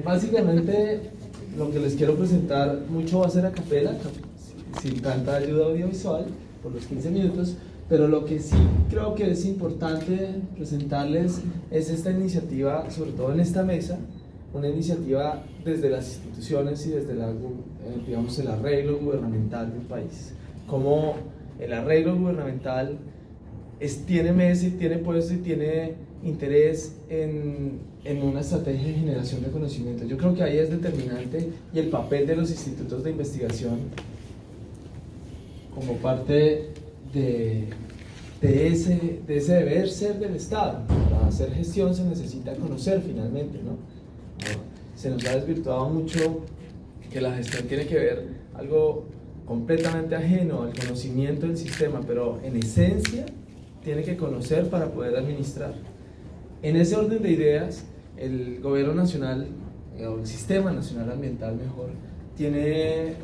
Básicamente lo que les quiero presentar mucho va a ser a capela, sin tanta ayuda audiovisual, por los 15 minutos, pero lo que sí creo que es importante presentarles es esta iniciativa, sobre todo en esta mesa, una iniciativa desde las instituciones y desde digamos, el arreglo gubernamental del país. Como el arreglo gubernamental tiene mesa y tiene puesto y tiene interés en una estrategia de generación de conocimiento. Yo creo que ahí es determinante, y el papel de los institutos de investigación como parte de ese deber ser del Estado. Para hacer gestión se necesita conocer finalmente, ¿no? Se nos ha desvirtuado mucho que la gestión tiene que ver algo completamente ajeno al conocimiento del sistema, pero en esencia tiene que conocer para poder administrar. En ese orden de ideas, el gobierno nacional, o el sistema nacional ambiental mejor, tiene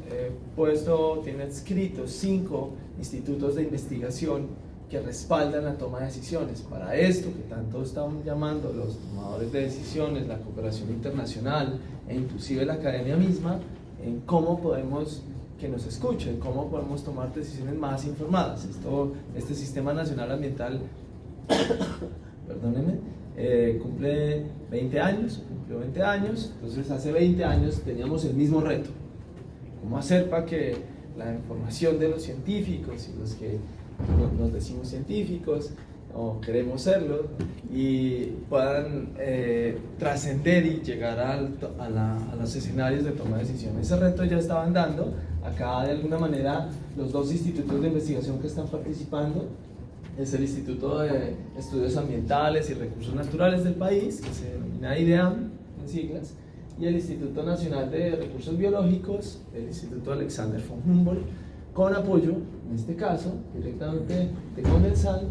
adscritos 5 institutos de investigación que respaldan la toma de decisiones. Para esto que tanto estamos llamando los tomadores de decisiones, la cooperación internacional e inclusive la academia misma, en cómo podemos que nos escuchen, cómo podemos tomar decisiones más informadas. Este Sistema Nacional Ambiental perdónenme, cumplió 20 años, entonces hace 20 años teníamos el mismo reto: cómo hacer para que la información de los científicos y los que nos decimos científicos o queremos serlo y puedan trascender y llegar a los escenarios de toma de decisiones. Ese reto ya estaban dando. Acá de alguna manera los 2 institutos de investigación que están participando es el Instituto de Estudios Ambientales y Recursos Naturales del país, que se denomina IDEAM en siglas, y el Instituto Nacional de Recursos Biológicos, el Instituto Alexander von Humboldt, con apoyo, en este caso, directamente de Condensal.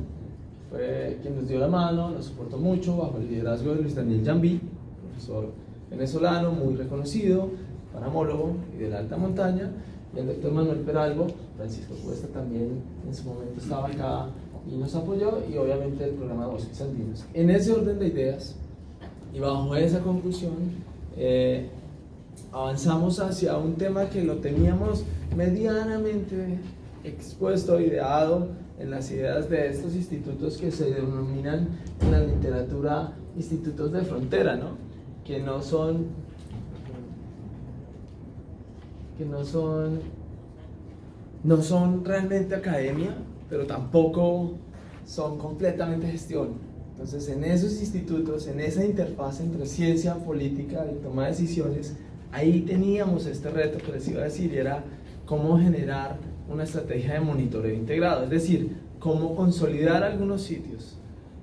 Fue quien nos dio la mano, nos soportó mucho, bajo el liderazgo de Luis Daniel Jambi, profesor venezolano muy reconocido, paramólogo y de la alta montaña, y el doctor Manuel Peralbo. Francisco Cuesta también en su momento estaba acá y nos apoyó, y obviamente el programa de Bosques Andinos. En ese orden de ideas y bajo esa conclusión, avanzamos hacia un tema que lo teníamos medianamente expuesto, ideado en las ideas de estos institutos que se denominan en la literatura institutos de frontera, ¿no? Que no son realmente academia, pero tampoco son completamente gestión. Entonces, en esos institutos, en esa interfaz entre ciencia, política y toma de decisiones, ahí teníamos este reto que les iba a decir, y era cómo generar una estrategia de monitoreo integrado, es decir, cómo consolidar algunos sitios,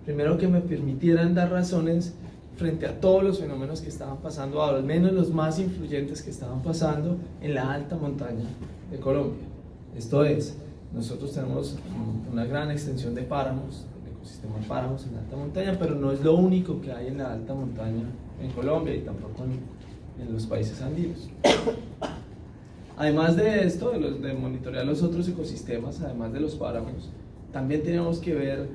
primero que me permitieran dar razones frente a todos los fenómenos que estaban pasando, al menos los más influyentes que estaban pasando en la alta montaña de Colombia. Esto es, nosotros tenemos una gran extensión de páramos, el ecosistema de páramos en la alta montaña, pero no es lo único que hay en la alta montaña en Colombia y tampoco en los países andinos. Además de esto, de monitorear los otros ecosistemas, además de los páramos, también tenemos que ver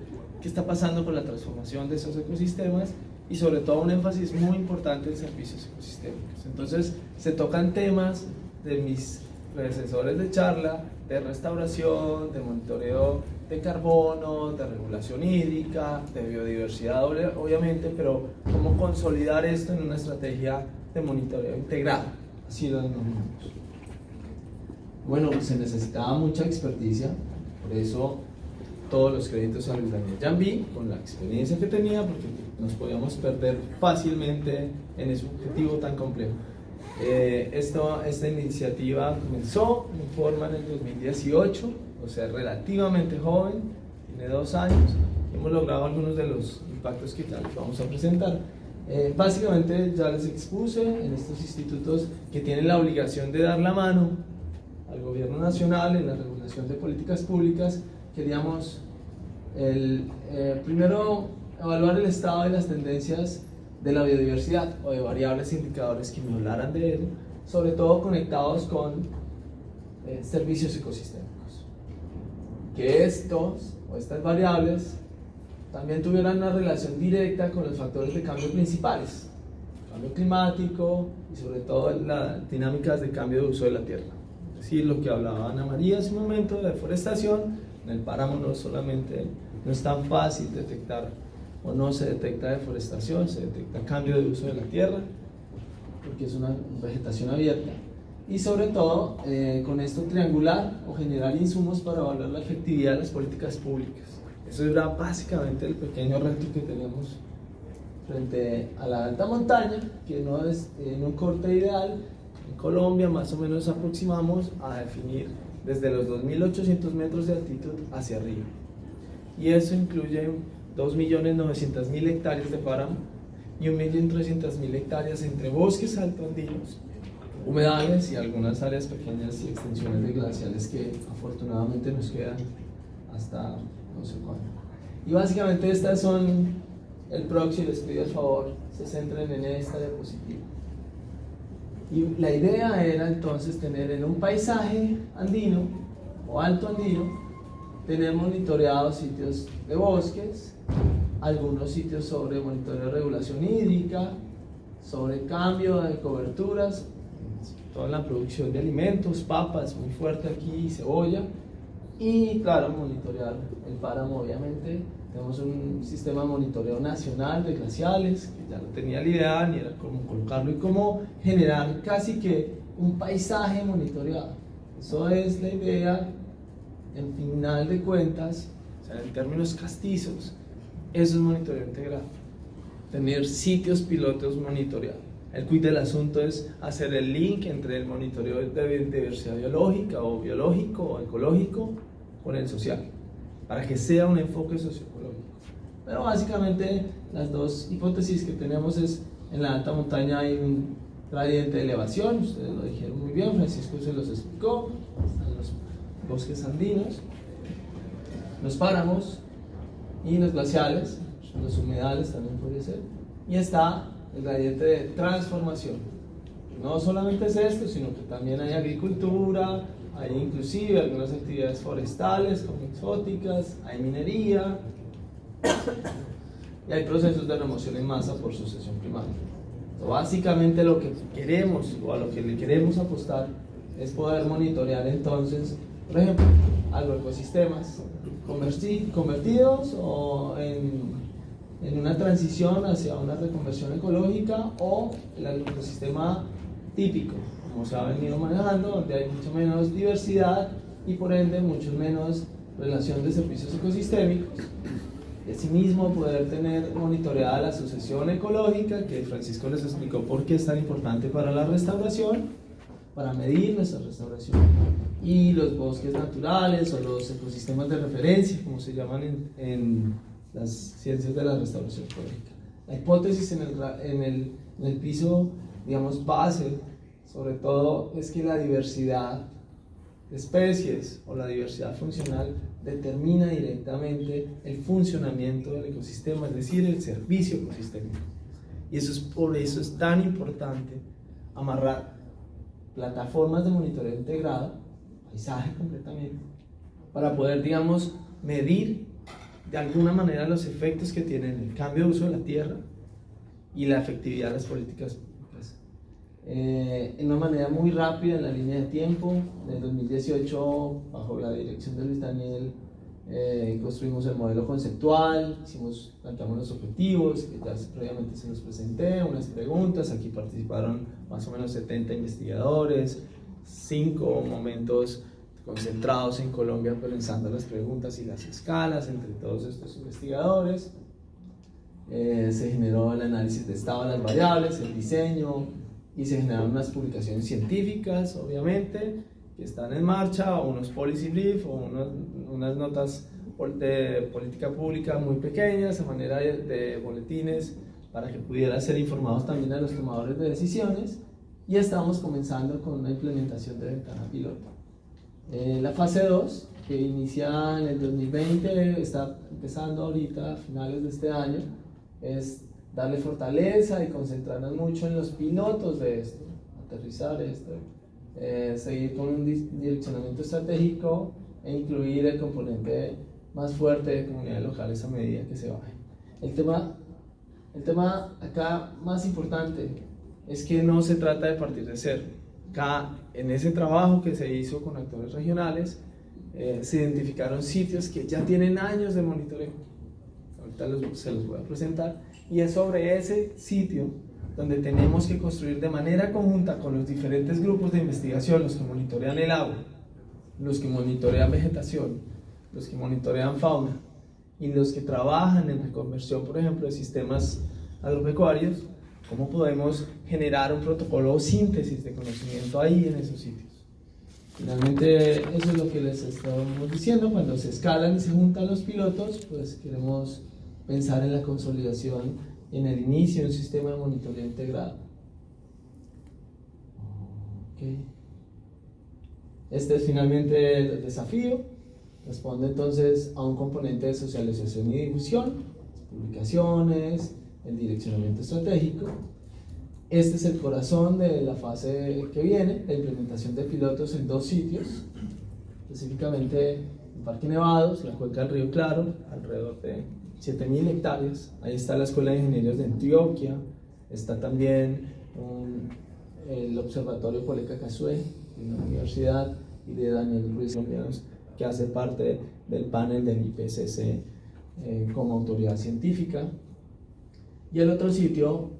qué está pasando con la transformación de esos ecosistemas, y sobre todo un énfasis muy importante en servicios ecosistémicos. Entonces se tocan temas de mis predecesores de charla, de restauración, de monitoreo de carbono, de regulación hídrica, de biodiversidad obviamente, pero cómo consolidar esto en una estrategia de monitoreo integrado, así lo denominamos. Bueno, se necesitaba mucha experticia, por eso todos los créditos a Luis Daniel Jambi, con la experiencia que tenía, porque nos podíamos perder fácilmente en ese objetivo tan complejo. Esta iniciativa comenzó en forma en el 2018, o sea, relativamente joven, tiene 2 años. Hemos logrado algunos de los impactos que tal vamos a presentar. Básicamente ya les expuse en estos institutos que tienen la obligación de dar la mano al gobierno nacional en la regulación de políticas públicas. Queríamos primero evaluar el estado y las tendencias de la biodiversidad o de variables e indicadores que me hablaran de ello, sobre todo conectados con servicios ecosistémicos. Que estas variables también tuvieran una relación directa con los factores de cambio principales. cambio climático y sobre todo las dinámicas de cambio de uso de la tierra. Es decir, lo que hablaba Ana María hace un momento de deforestación, en el páramo no es tan fácil detectar o no se detecta deforestación, se detecta cambio de uso de la tierra, porque es una vegetación abierta. Y sobre todo, con esto triangular o generar insumos para evaluar la efectividad de las políticas públicas. Eso era básicamente el pequeño reto que tenemos frente a la alta montaña, que no es en un corte ideal. En Colombia más o menos aproximamos a definir desde los 2.800 metros de altitud hacia arriba. Y eso incluye 2.900.000 hectáreas de páramo y 1.300.000 hectáreas entre bosques altoandinos, humedales y algunas áreas pequeñas y extensiones de glaciales que afortunadamente nos quedan hasta no sé cuándo. Y básicamente estas son el proxy, les pido el favor, se centren en esta diapositiva. Y la idea era entonces tener en un paisaje andino o alto andino, tener monitoreados sitios de bosques, algunos sitios sobre monitoreo de regulación hídrica, sobre cambio de coberturas, toda la producción de alimentos, papas, muy fuerte aquí, cebolla, y claro, monitorear el páramo, obviamente. Tenemos un sistema de monitoreo nacional de glaciales, que ya no tenía la idea ni era cómo colocarlo y cómo generar casi que un paisaje monitoreado. Eso es la idea, en final de cuentas, o sea, en términos castizos, eso es monitoreo integrado. Tener sitios pilotos monitoreados. El quid del asunto es hacer el link entre el monitoreo de diversidad biológica o biológico o ecológico con el social, para que sea un enfoque socioecológico. Pero básicamente las dos hipótesis que tenemos es, en la alta montaña hay un gradiente de elevación, ustedes lo dijeron muy bien, Francisco se los explicó, están los bosques andinos, los páramos y los glaciales, los humedales también podría ser, y está el gradiente de transformación. No solamente es esto, sino que también hay agricultura, hay inclusive algunas actividades forestales como exóticas, hay minería y hay procesos de remoción en masa por sucesión climática. Entonces, básicamente lo que queremos o a lo que le queremos apostar es poder monitorear entonces, por ejemplo, agroecosistemas convertidos o en una transición hacia una reconversión ecológica, o el agroecosistema típico, como se ha venido manejando, donde hay mucho menos diversidad y por ende mucho menos relación de servicios ecosistémicos. Y asimismo poder tener monitoreada la sucesión ecológica, que Francisco les explicó por qué es tan importante para la restauración, para medir nuestra restauración, y los bosques naturales o los ecosistemas de referencia, como se llaman en las ciencias de la restauración ecológica. La hipótesis en el piso, digamos, base, sobre todo, es que la diversidad de especies o la diversidad funcional determina directamente el funcionamiento del ecosistema, es decir, el servicio ecosistémico. Y por eso es tan importante amarrar plataformas de monitoreo integrado, paisaje completamente, para poder, digamos, medir de alguna manera los efectos que tienen el cambio de uso de la tierra y la efectividad de las políticas públicas. En una manera muy rápida, en la línea de tiempo, en el 2018, bajo la dirección de Luis Daniel, construimos el modelo conceptual, planteamos los objetivos, que ya previamente se los presenté, unas preguntas, aquí participaron más o menos 70 investigadores, 5 momentos concentrados en Colombia pensando las preguntas y las escalas entre todos estos investigadores. Se generó el análisis de estado de las variables, el diseño, y se generaron unas publicaciones científicas, obviamente, que están en marcha, o unos policy brief, o unas notas de política pública muy pequeñas, a manera de boletines, para que pudieran ser informados también a los tomadores de decisiones, y estamos comenzando con una implementación de ventana piloto. La fase 2, que inicia en el 2020, está empezando ahorita a finales de este año, es darle fortaleza y concentrarnos mucho en los pilotos de esto, aterrizar esto, seguir con un direccionamiento estratégico e incluir el componente más fuerte de comunidades locales a medida que se baje. El tema acá más importante es que no se trata de partir de cero. Acá, en ese trabajo que se hizo con actores regionales, se identificaron sitios que ya tienen años de monitoreo. Ahorita se los voy a presentar. Y es sobre ese sitio donde tenemos que construir de manera conjunta con los diferentes grupos de investigación, los que monitorean el agua, los que monitorean vegetación, los que monitorean fauna y los que trabajan en la conversión, por ejemplo, de sistemas agropecuarios, cómo podemos generar un protocolo o síntesis de conocimiento ahí en esos sitios. Finalmente, eso es lo que les estábamos diciendo. Cuando se escalan y se juntan los pilotos, pues queremos pensar en la consolidación, en el inicio de un sistema de monitoreo integrado. Okay. Este es finalmente el desafío. Responde entonces a un componente de socialización y difusión, publicaciones, el direccionamiento estratégico. Este es el corazón de la fase que viene, la implementación de pilotos en 2 sitios, específicamente en Parque Nevados, la cuenca del Río Claro, alrededor de 7.000 hectáreas. Ahí está la Escuela de Ingenieros de Antioquia, está también el Observatorio Coleca Casué de la universidad y de Daniel Ruiz Colombianos, que hace parte del panel del IPCC como autoridad científica. Y el otro sitio,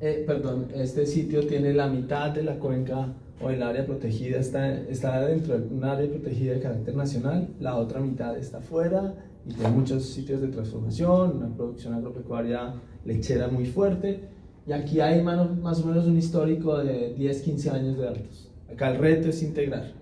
este sitio tiene la mitad de la cuenca o el área protegida, está dentro de un área protegida de carácter nacional, la otra mitad está fuera y tiene muchos sitios de transformación, una producción agropecuaria lechera muy fuerte. Y aquí hay más o menos un histórico de 10-15 años de datos. Acá el reto es integrar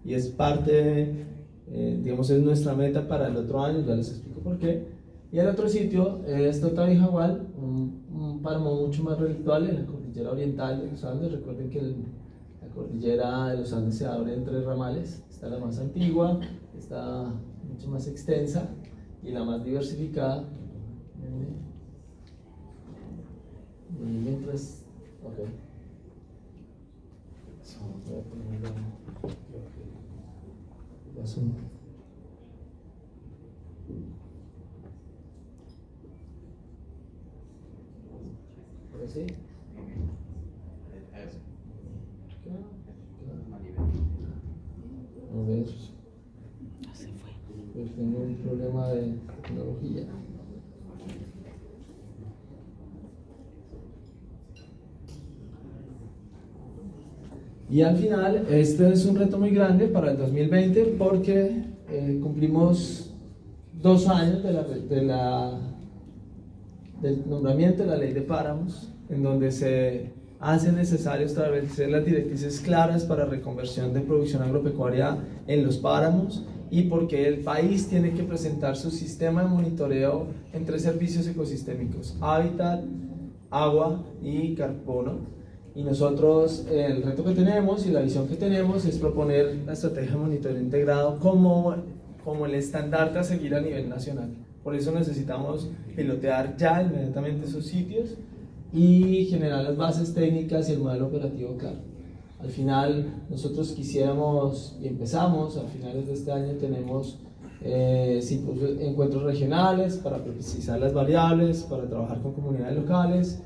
y es parte, digamos, es nuestra meta para el otro año, ya les explico por qué. Y el otro sitio es Totavijagual, un páramo mucho más relictual en la cordillera oriental de los Andes. Recuerden que la cordillera de los Andes se abre en 3 ramales. Está la más antigua, está mucho más extensa y la más diversificada. Mientras, ok. Voy a ponerlo el asunto. Ahora sí. A ver. Pues tengo un problema de tecnología. Y al final, este es un reto muy grande para el 2020 porque cumplimos 2 años del nombramiento de la ley de páramos, en donde se hace necesario establecer las directrices claras para reconversión de producción agropecuaria en los páramos y porque el país tiene que presentar su sistema de monitoreo en 3 servicios ecosistémicos: hábitat, agua y carbono. Y nosotros, el reto que tenemos y la visión que tenemos es proponer la estrategia de monitoreo integrado como el estandarte a seguir a nivel nacional. Por eso necesitamos pilotear ya inmediatamente esos sitios y generar las bases técnicas y el modelo operativo claro. Al final, nosotros quisiéramos, y empezamos, a finales de este año tenemos 5 encuentros regionales para precisar las variables, para trabajar con comunidades locales.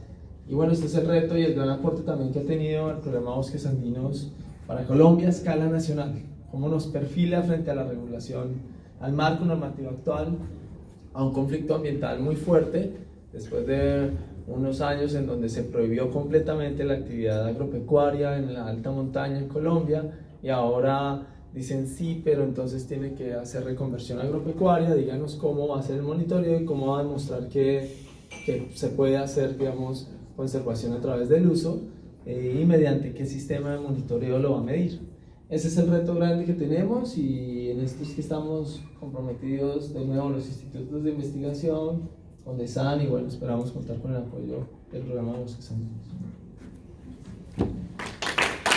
Y bueno, este es el reto y el gran aporte también que ha tenido el programa Bosques Andinos para Colombia a escala nacional. Cómo nos perfila frente a la regulación, al marco normativo actual, a un conflicto ambiental muy fuerte, después de unos años en donde se prohibió completamente la actividad agropecuaria en la alta montaña en Colombia, y ahora dicen sí, pero entonces tiene que hacer reconversión agropecuaria. Díganos cómo va a ser el monitoreo y cómo va a demostrar que se puede hacer, digamos, conservación a través del uso y mediante qué sistema de monitoreo lo va a medir. Ese es el reto grande que tenemos y en esto es que estamos comprometidos de nuevo los institutos de investigación, con DESAN, y bueno, esperamos contar con el apoyo del programa Bosques Andinos.